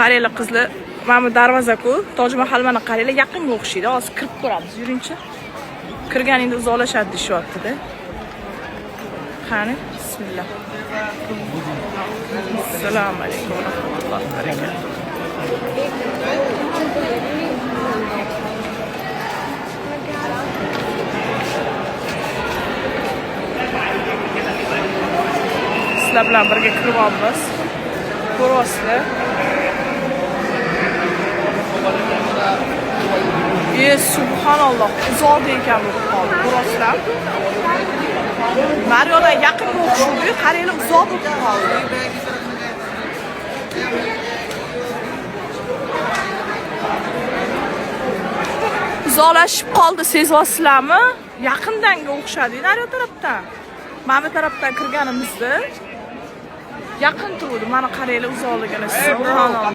Qaranglar qizlar, mana bu darvoza-ku, Toj Mahal mana qaranglar yaqinga o'xshaydi. Hozir kirib ko'ramiz, yuringchi. Kirganingda uzoqlashadi deyapti-da. Qani, bismillah. Assalomu alaykum va rahmatullohi va barakatuh. Sizlar bilan birga kiryapmiz. Ko'ryapsizlar. Subhanalloh, uzoqda ekan bu qoldi. Ko'ryapsizlar? Maryodan yaqinga o'xshaydi, qaranglar uzoq bo'lib qoldi. Uzoqlashib qoldi, sezyapsizlarmi? Yaqindanga o'xshadi, naryo tarafdan. Mana bu tarafdan kirganimizda yaqin turdi. Mana qaranglar uzoqligini. Subhanalloh.